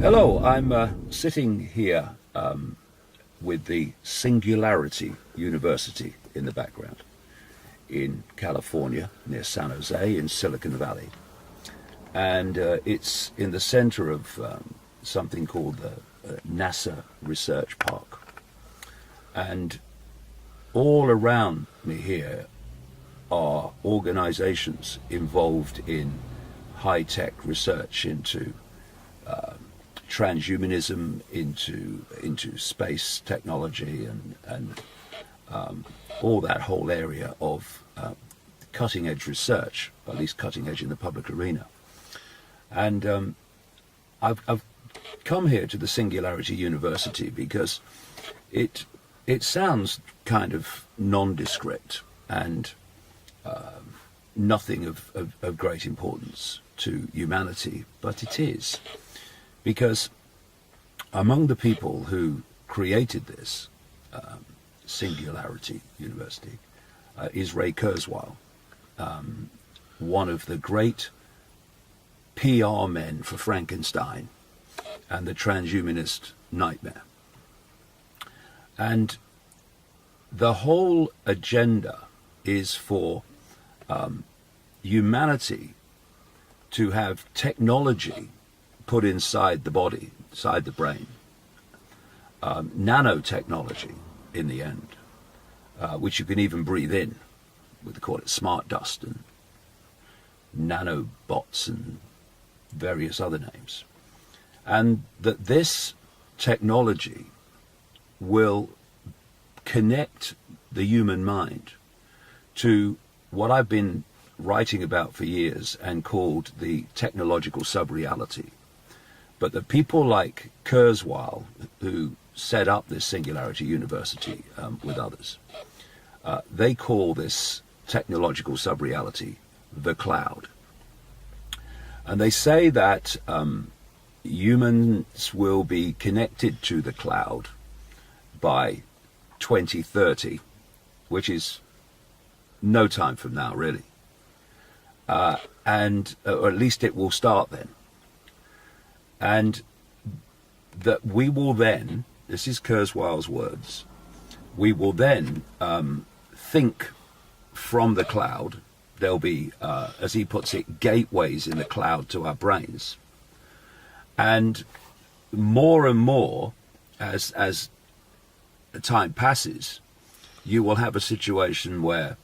Hello, I'm sitting here with the Singularity University in the background in California, near San Jose in Silicon Valley. And it's in the center of something called the NASA Research Park. And all around me here are organizations involved in high-tech research into transhumanism, into space technology, and all that whole area of cutting-edge research, at least cutting-edge in the public arena. And I've come here to the Singularity University because it sounds kind of nondescript and nothing of great importance to humanity, but it is. Because among the people who created this Singularity University is Ray Kurzweil, one of the great PR men for Frankenstein and the transhumanist nightmare. And the whole agenda is for humanity to have technology put inside the body, inside the brain, nanotechnology in the end, which you can even breathe in. We call it smart dust and nanobots and various other names. And that this technology will connect the human mind to what I've been writing about for years and called the technological sub-reality. But the people like Kurzweil, who set up this Singularity University with others, they call this technological sub-reality the cloud. And they say that humans will be connected to the cloud by 2030, which is no time from now, really. Or at least it will start then. And that we will then, this is Kurzweil's words, we will then think from the cloud. There'll be, as he puts it, gateways in the cloud to our brains. And more, as the time passes, you will have a situation where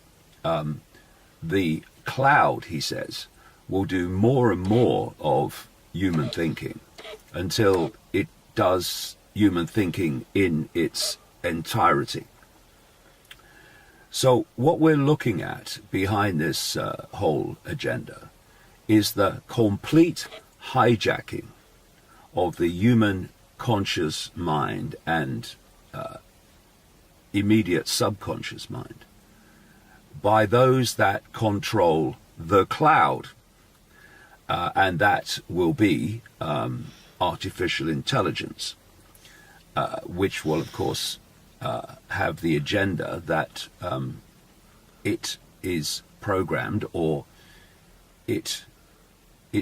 the cloud, he says, will do more and more of human thinking until it does human thinking in its entirety. So what we're looking at behind this whole agenda is the complete hijacking of the human conscious mind and immediate subconscious mind by those that control the cloud. And that will be artificial intelligence, which will, of course, have the agenda that it is programmed or it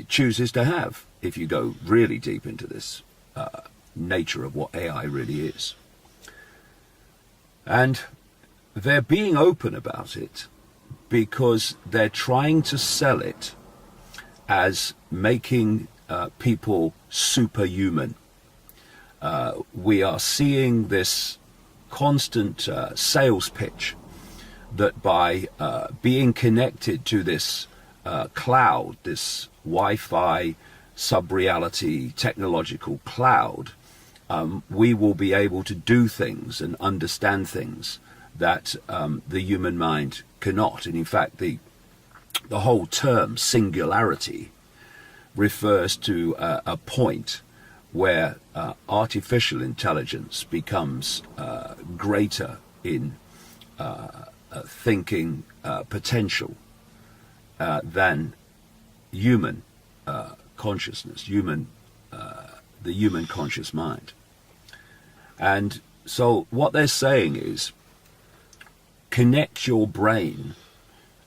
chooses to have, if you go really deep into this nature of what AI really is. And they're being open about it because they're trying to sell it as making people superhuman. We are seeing this constant sales pitch that by being connected to this cloud, this Wi-Fi sub-reality technological cloud, we will be able to do things and understand things that the human mind cannot. And in fact, the whole term singularity refers to a point where artificial intelligence becomes greater in thinking potential than human consciousness, the human conscious mind. And so what they're saying is, connect your brain,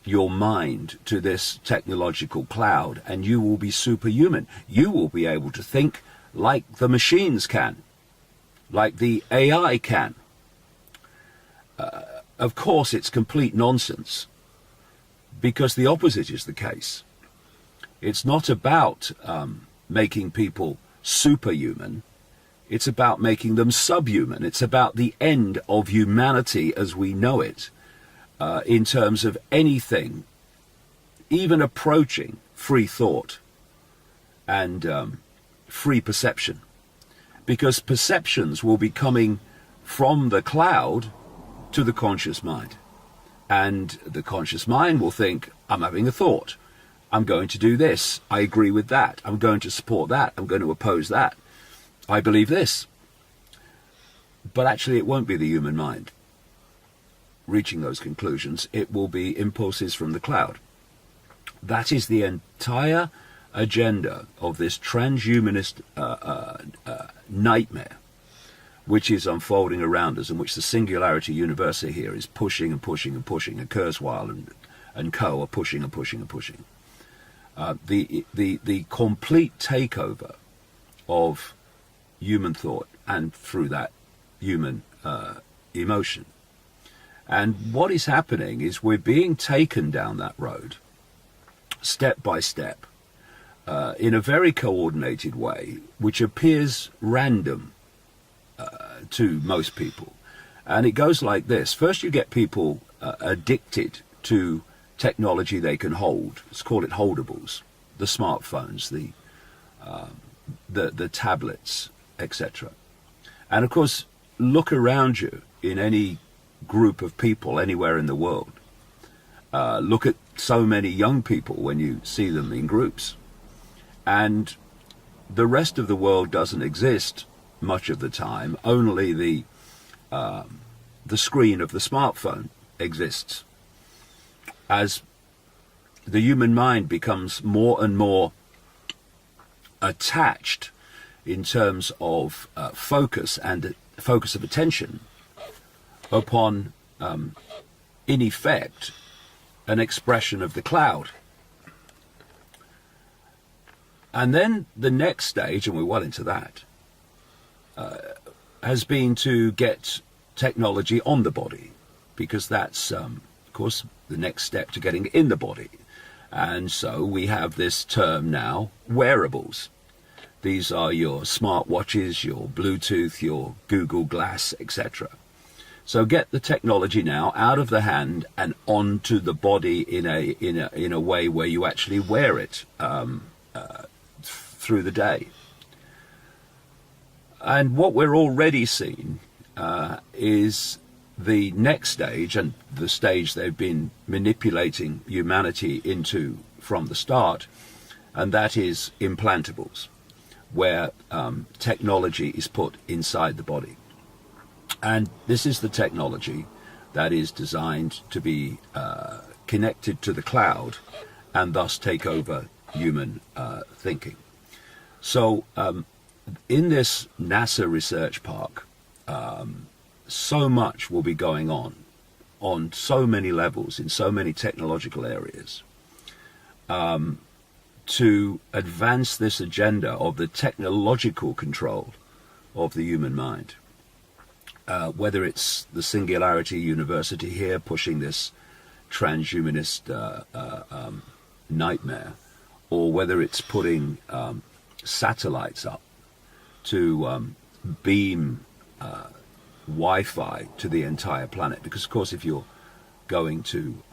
your mind to this technological cloud, and you will be superhuman. You will be able to think like the machines can, like the AI can. Of course, it's complete nonsense, because the opposite is the case. It's not about making people superhuman. It's about making them subhuman. It's about the end of humanity as we know it, in terms of anything, even approaching free thought and free perception. Because perceptions will be coming from the cloud to the conscious mind. And the conscious mind will think, I'm having a thought. I'm going to do this. I agree with that. I'm going to support that. I'm going to oppose that. I believe this. But actually, it won't be the human mind reaching those conclusions. It will be impulses from the cloud. That is the entire agenda of this transhumanist nightmare, which is unfolding around us, and which the Singularity University here is pushing and pushing and pushing, and Kurzweil and co are pushing and pushing and pushing. The complete takeover of human thought, and through that human emotion. And what is happening is we're being taken down that road, step by step, in a very coordinated way, which appears random to most people. And it goes like this. First, you get people addicted to technology they can hold. Let's call it holdables. The smartphones, the tablets, etc. And of course, look around you in any group of people anywhere in the world. Look at so many young people when you see them in groups. And the rest of the world doesn't exist much of the time. Only the screen of the smartphone exists. As the human mind becomes more and more attached in terms of focus and focus of attention upon, in effect, an expression of the cloud. And then the next stage, and we're well into that, has been to get technology on the body, because that's, of course, the next step to getting in the body. And so we have this term now, wearables. These are your smartwatches, your Bluetooth, your Google Glass, etc. So get the technology now out of the hand and onto the body in a way where you actually wear it through the day. And what we're already seeing is the next stage, and the stage they've been manipulating humanity into from the start, and that is implantables, where technology is put inside the body. And this is the technology that is designed to be connected to the cloud and thus take over human thinking. So in this NASA research park, so much will be going on so many levels, in so many technological areas, to advance this agenda of the technological control of the human mind. Whether it's the Singularity University here pushing this transhumanist nightmare, or whether it's putting satellites up to beam Wi-Fi to the entire planet. Because of course, if you're going to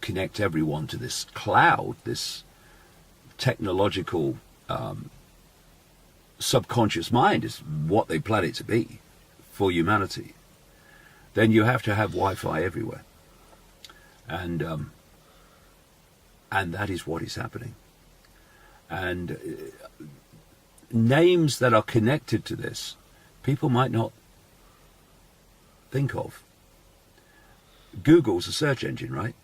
connect everyone to this cloud, this technological subconscious mind is what they plan it to be for humanity, then you have to have Wi-Fi everywhere. And that is what is happening. And names that are connected to this, people might not think of. Google's a search engine, right?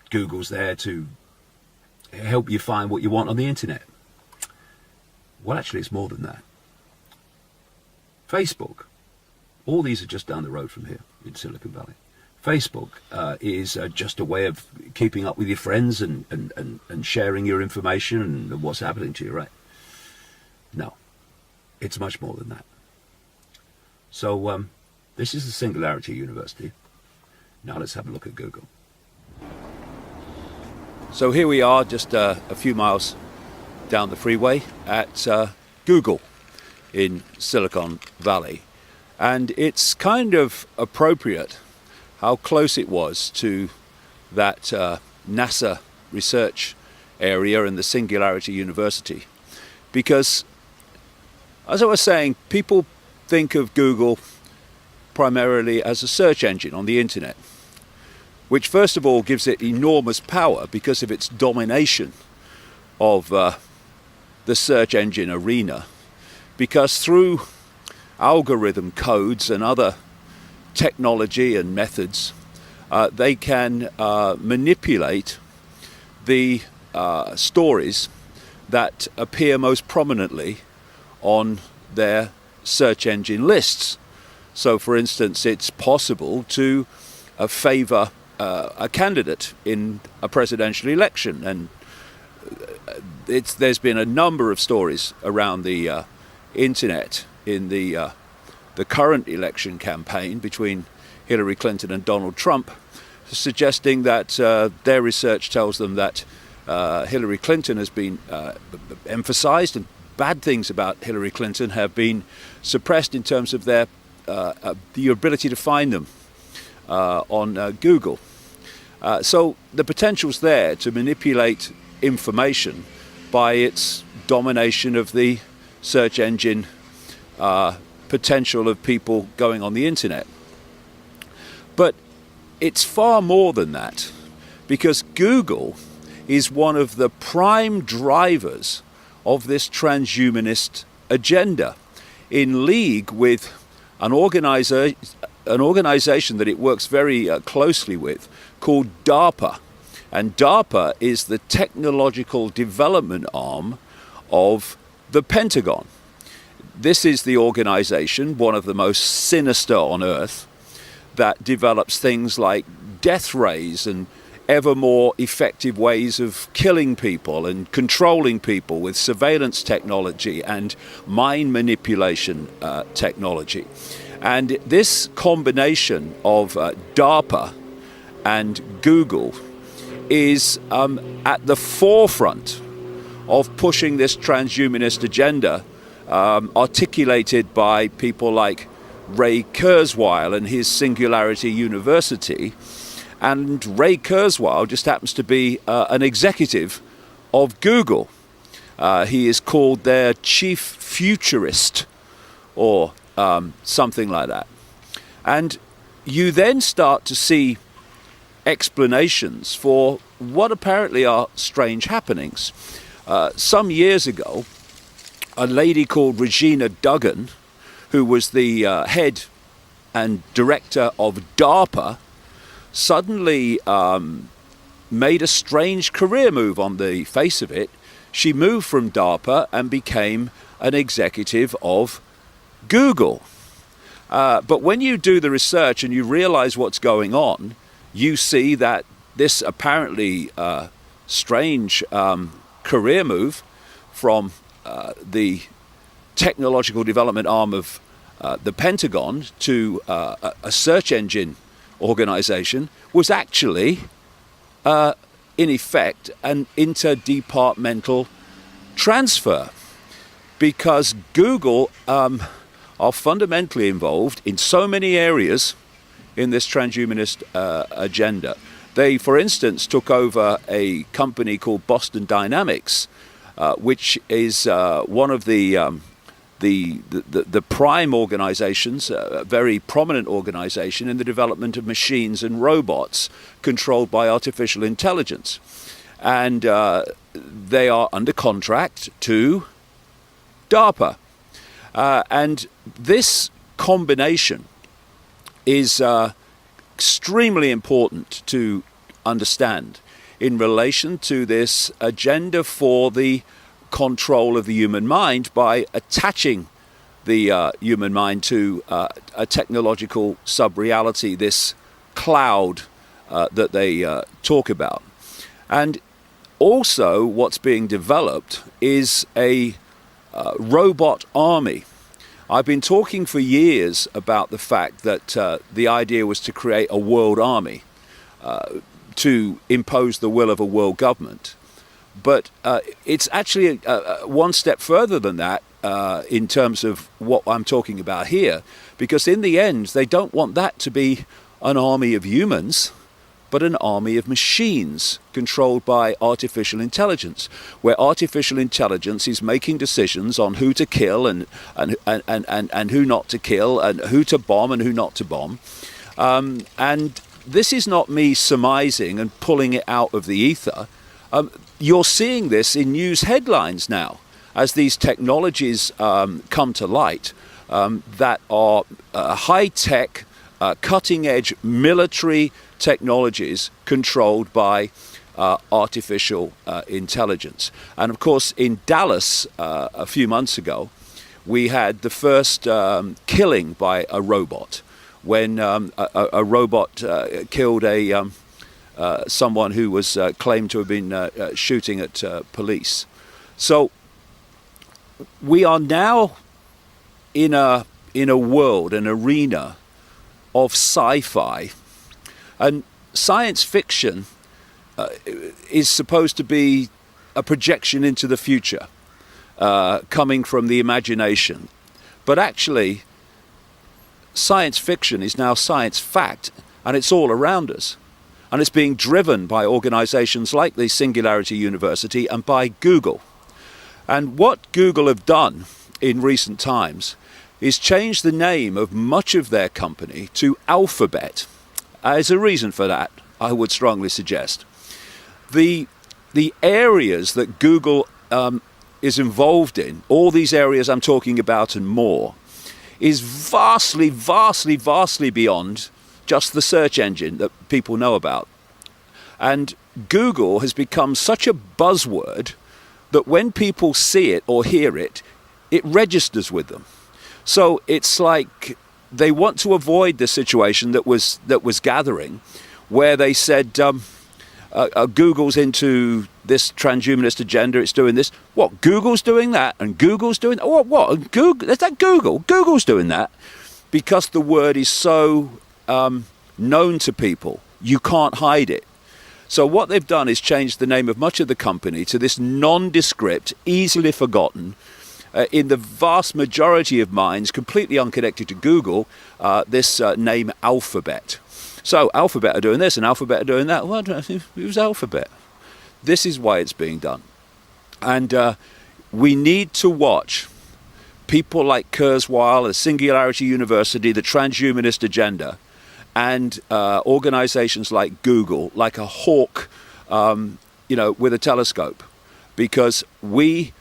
Google's there to help you find what you want on the internet. Well, actually, it's more than that. Facebook, all these are just down the road from here in Silicon Valley. Facebook is just a way of keeping up with your friends and sharing your information and what's happening to you, right? No, it's much more than that. So this is the Singularity University. Now let's have a look at Google. So here we are, just a few miles down the freeway at Google in Silicon Valley. And it's kind of appropriate how close it was to that NASA research area and the Singularity University. Because, as I was saying, people think of Google primarily as a search engine on the internet, which first of all gives it enormous power because of its domination of the search engine arena. Because through algorithm codes and other technology and methods, they can manipulate the stories that appear most prominently on their search engine lists. So, for instance, it's possible to favour a candidate in a presidential election, and there's been a number of stories around the internet in the current election campaign between Hillary Clinton and Donald Trump, suggesting that their research tells them that Hillary Clinton has been emphasized, and bad things about Hillary Clinton have been suppressed in terms of their the ability to find them on Google. So the potential's there to manipulate information by its domination of the search engine potential of people going on the internet. But it's far more than that, because Google is one of the prime drivers of this transhumanist agenda, in league with an organization that it works very closely with, called DARPA. And DARPA is the technological development arm of the Pentagon. This is the organization, one of the most sinister on earth, that develops things like death rays and ever more effective ways of killing people and controlling people with surveillance technology and mind manipulation technology. And this combination of DARPA and Google is at the forefront of pushing this transhumanist agenda, articulated by people like Ray Kurzweil and his Singularity University. And Ray Kurzweil just happens to be an executive of Google. He is called their chief futurist, or something like that. And you then start to see explanations for what apparently are strange happenings. Some years ago, a lady called Regina Duggan, who was the head and director of DARPA, suddenly made a strange career move on the face of it. She moved from DARPA and became an executive of Google. But when you do the research and you realize what's going on, you see that this apparently strange career move from the technological development arm of the Pentagon to a search engine organization was actually, in effect, an interdepartmental transfer, because Google are fundamentally involved in so many areas in this transhumanist agenda. They, for instance, took over a company called Boston Dynamics, which is one of the prime organizations, a very prominent organization in the development of machines and robots controlled by artificial intelligence. And they are under contract to DARPA. And this combination is extremely important to understand in relation to this agenda for the control of the human mind by attaching the human mind to a technological sub-reality, this cloud that they talk about. And also what's being developed is a robot army. I've been talking for years about the fact that the idea was to create a world army to impose the will of a world government. But it's actually one step further than that in terms of what I'm talking about here, because in the end, they don't want that to be an army of humans, but an army of machines controlled by artificial intelligence, where artificial intelligence is making decisions on who to kill and who not to kill, and who to bomb and who not to bomb. And this is not me surmising and pulling it out of the ether. You're seeing this in news headlines now as these technologies come to light that are high-tech, cutting-edge military technologies controlled by artificial intelligence. And of course, in Dallas a few months ago, we had the first killing by a robot, when a robot killed someone who was claimed to have been shooting at police. So we are now in a world, an arena of sci-fi, and science fiction is supposed to be a projection into the future, coming from the imagination. But actually, science fiction is now science fact, and it's all around us. And it's being driven by organizations like the Singularity University and by Google. And what Google have done in recent times is change the name of much of their company to Alphabet. As a reason for that, I would strongly suggest. The areas that Google is involved in, all these areas I'm talking about and more, is vastly, vastly, vastly beyond just the search engine that people know about. And Google has become such a buzzword that when people see it or hear it, it registers with them. So it's like they want to avoid the situation that was gathering, where they said Google's into this transhumanist agenda, it's doing this. What, Google's doing that? And Google's doing that? What? Google? Is that Google? Google's doing that? Because the word is so known to people, you can't hide it. So what they've done is changed the name of much of the company to this nondescript, easily forgotten, in the vast majority of minds, completely unconnected to Google, this name Alphabet. So Alphabet are doing this and Alphabet are doing that. Well, who's Alphabet? This is why it's being done. And we need to watch people like Kurzweil, the Singularity University, the transhumanist agenda, and organizations like Google, like a hawk, with a telescope, because we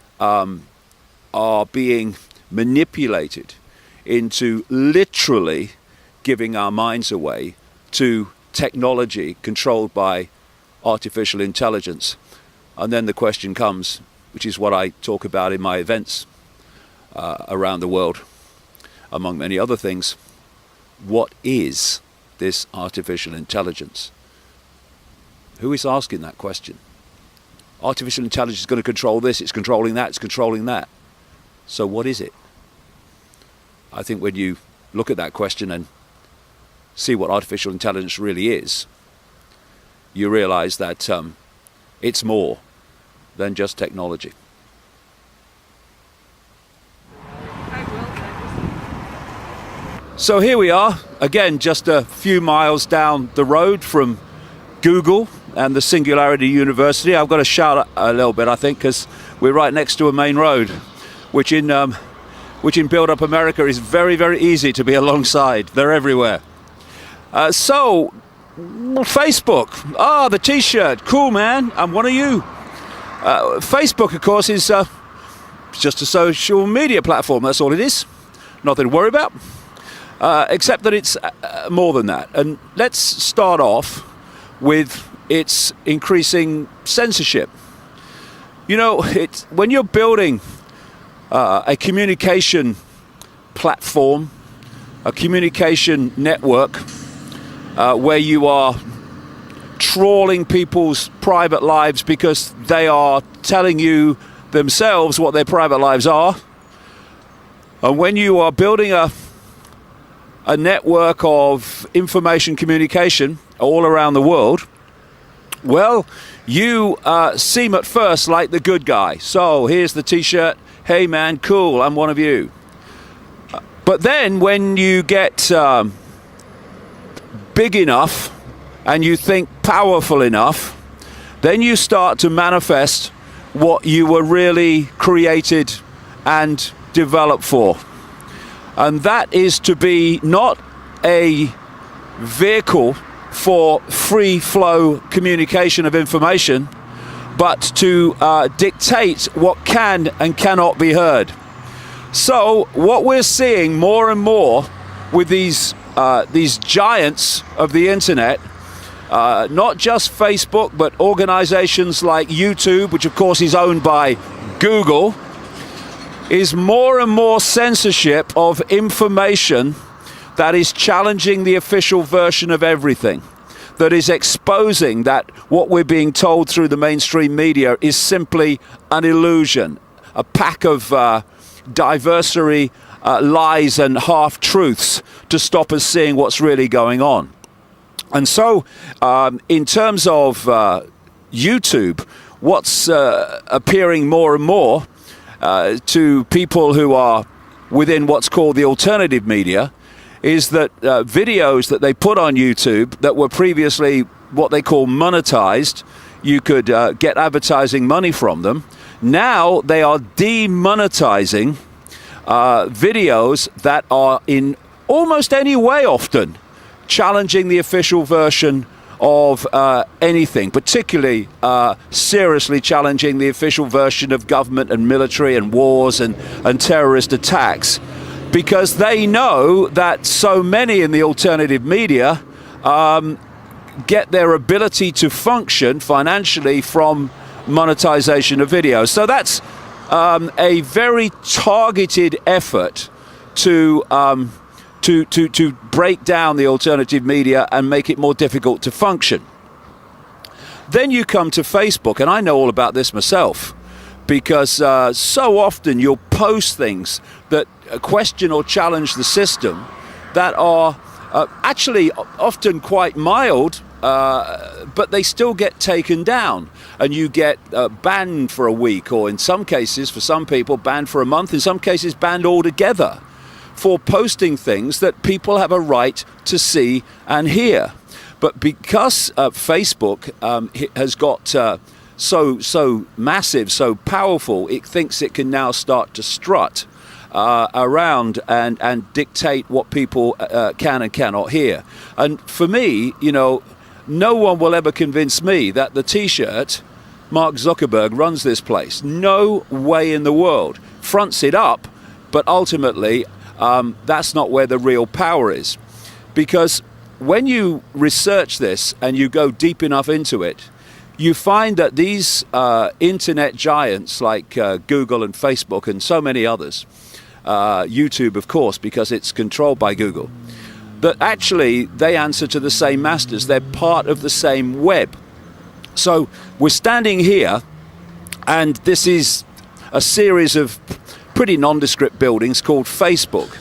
are being manipulated into literally giving our minds away to technology controlled by artificial intelligence. And then the question comes, which is what I talk about in my events around the world, among many other things: what is this artificial intelligence? Who is asking that question? Artificial intelligence is going to control this, it's controlling that, it's controlling that. So what is it? I think when you look at that question and see what artificial intelligence really is, you realize that it's more than just technology. So here we are, again, just a few miles down the road from Google and the Singularity University. I've got to shout a little bit, I think, because we're right next to a main road, which in build-up America is very, very easy to be alongside. They're everywhere. So, Facebook. The T-shirt. Cool, man. I'm one of you. Facebook, of course, is just a social media platform. That's all it is. Nothing to worry about. Except that it's more than that. And let's start off with its increasing censorship. You know, when you're building a communication platform, a communication network, where you are trawling people's private lives because they are telling you themselves what their private lives are. And when you are building a network of information communication all around the world, well, you seem at first like the good guy. So here's the t-shirt. Hey man, cool, I'm one of you. But then when you get big enough and you think powerful enough, then you start to manifest what you were really created and developed for. And that is to be not a vehicle for free flow communication of information, but to dictate what can and cannot be heard. So what we're seeing more and more with these giants of the internet, not just Facebook, but organizations like YouTube, which of course is owned by Google, is more and more censorship of information that is challenging the official version of everything, that is exposing that what we're being told through the mainstream media is simply an illusion, a pack of diversory lies and half-truths to stop us seeing what's really going on. And so, in terms of YouTube, what's appearing more and more to people who are within what's called the alternative media is that videos that they put on YouTube that were previously what they call monetized, you could get advertising money from them. Now they are demonetizing videos that are in almost any way often challenging the official version of anything, particularly seriously challenging the official version of government and military and wars and terrorist attacks, because they know that so many in the alternative media get their ability to function financially from monetization of videos. So that's a very targeted effort to break down the alternative media and make it more difficult to function. Then you come to Facebook, and I know all about this myself, because so often you'll post things that question or challenge the system that are actually often quite mild, but they still get taken down, and you get banned for a week, or in some cases, for some people, banned for a month, in some cases banned altogether, for posting things that people have a right to see and hear. But because Facebook has got so massive, so powerful, it thinks it can now start to strut around and dictate what people can and cannot hear. And for me, you know, no one will ever convince me that the t-shirt, Mark Zuckerberg runs this place. No way in the world. Fronts it up, but ultimately that's not where the real power is. Because when you research this and you go deep enough into it, you find that these internet giants like Google and Facebook and so many others, YouTube of course because it's controlled by Google, that actually they answer to the same masters. They're part of the same web. So we're standing here, and this is a series of pretty nondescript buildings called Facebook.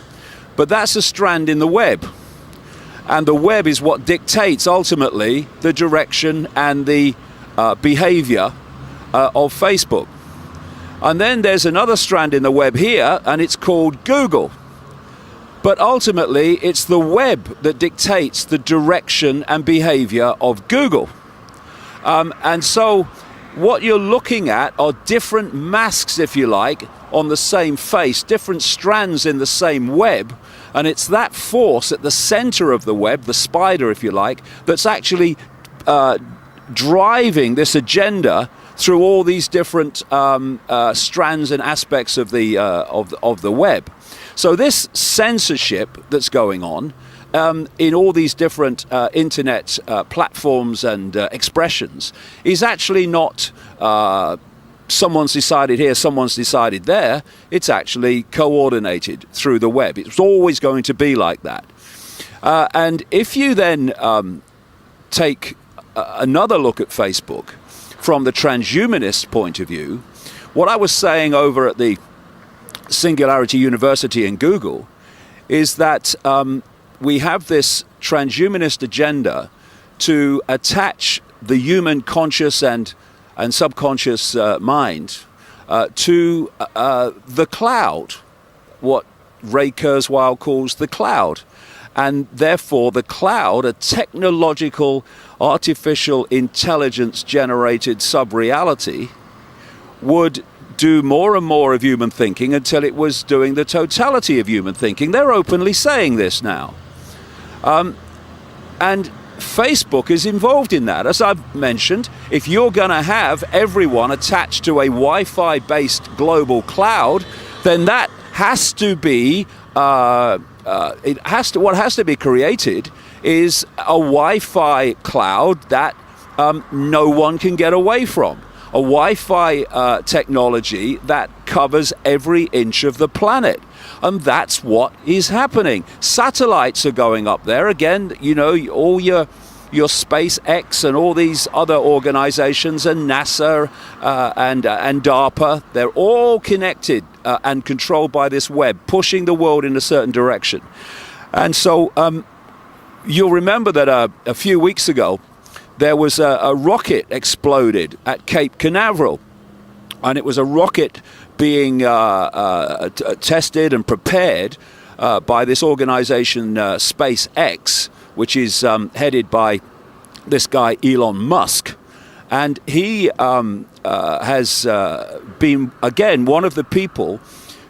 But that's a strand in the web. And the web is what dictates ultimately the direction and the behavior of Facebook. And then there's another strand in the web here, and it's called Google. But ultimately, it's the web that dictates the direction and behavior of Google. And so what you're looking at are different masks, if you like, on the same face, different strands in the same web. And it's that force at the center of the web, the spider, if you like, that's actually driving this agenda through all these different strands and aspects of the web. So this censorship that's going on in all these different internet platforms and expressions is actually not someone's decided here, someone's decided there. It's actually coordinated through the web. It's always going to be like that. And if you then take another look at Facebook from the transhumanist point of view, what I was saying over at the Singularity University in Google is that we have this transhumanist agenda to attach the human conscious and subconscious mind to the cloud, what Ray Kurzweil calls the cloud. And therefore the cloud, a technological, artificial intelligence generated sub-reality, would do more and more of human thinking until it was doing the totality of human thinking. They're openly saying this now. And Facebook is involved in that. As I've mentioned, if you're going to have everyone attached to a Wi-Fi based global cloud, then that has to be what has to be created is a Wi-Fi cloud that no one can get away from. A Wi-Fi technology that covers every inch of the planet. And that's what is happening. Satellites are going up there. Again, you know, all your SpaceX and all these other organizations and NASA and DARPA, they're all connected and controlled by this web, pushing the world in a certain direction. And so you'll remember that a few weeks ago, there was a rocket exploded at Cape Canaveral. And it was a rocket being tested and prepared by this organization, SpaceX, which is headed by this guy, Elon Musk. And he has been, again, one of the people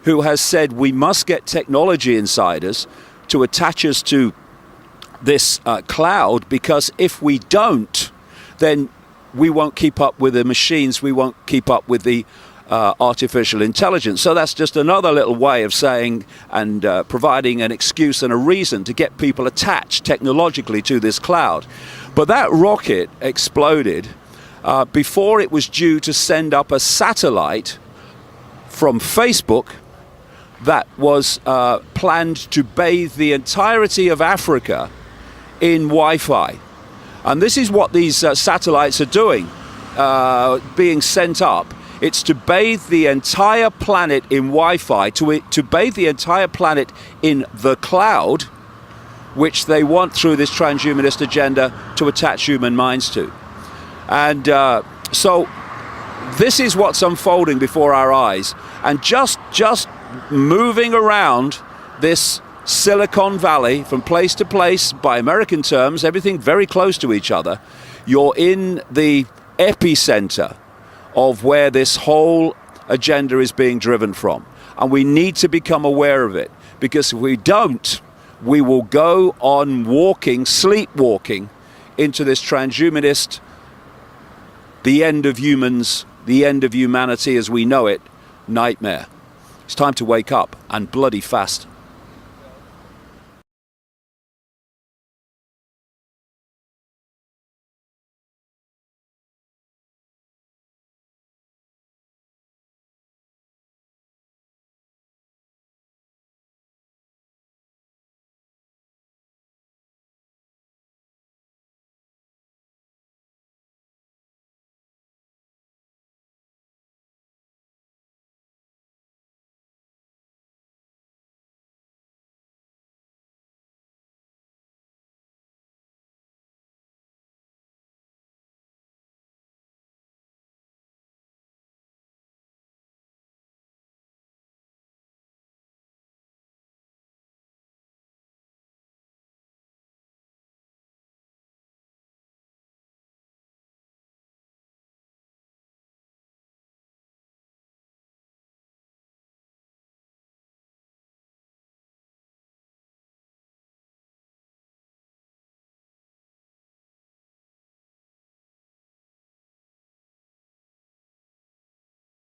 who has said we must get technology inside us to attach us to this cloud, because if we don't, then we won't keep up with the machines, we won't keep up with the artificial intelligence. So that's just another little way of saying and providing an excuse and a reason to get people attached technologically to this cloud. But that rocket exploded before it was due to send up a satellite from Facebook that was planned to bathe the entirety of Africa in Wi-Fi. And this is what these satellites are doing, being sent up. It's to bathe the entire planet in Wi-Fi, to bathe the entire planet in the cloud, which they want through this transhumanist agenda to attach human minds to. And so this is what's unfolding before our eyes. And just moving around this Silicon Valley from place to place, by American terms, everything very close to each other, you're in the epicenter of where this whole agenda is being driven from. And we need to become aware of it, because if we don't, we will go on sleepwalking into this transhumanist, the end of humans, the end of humanity as we know it, nightmare. It's time to wake up, and bloody fast.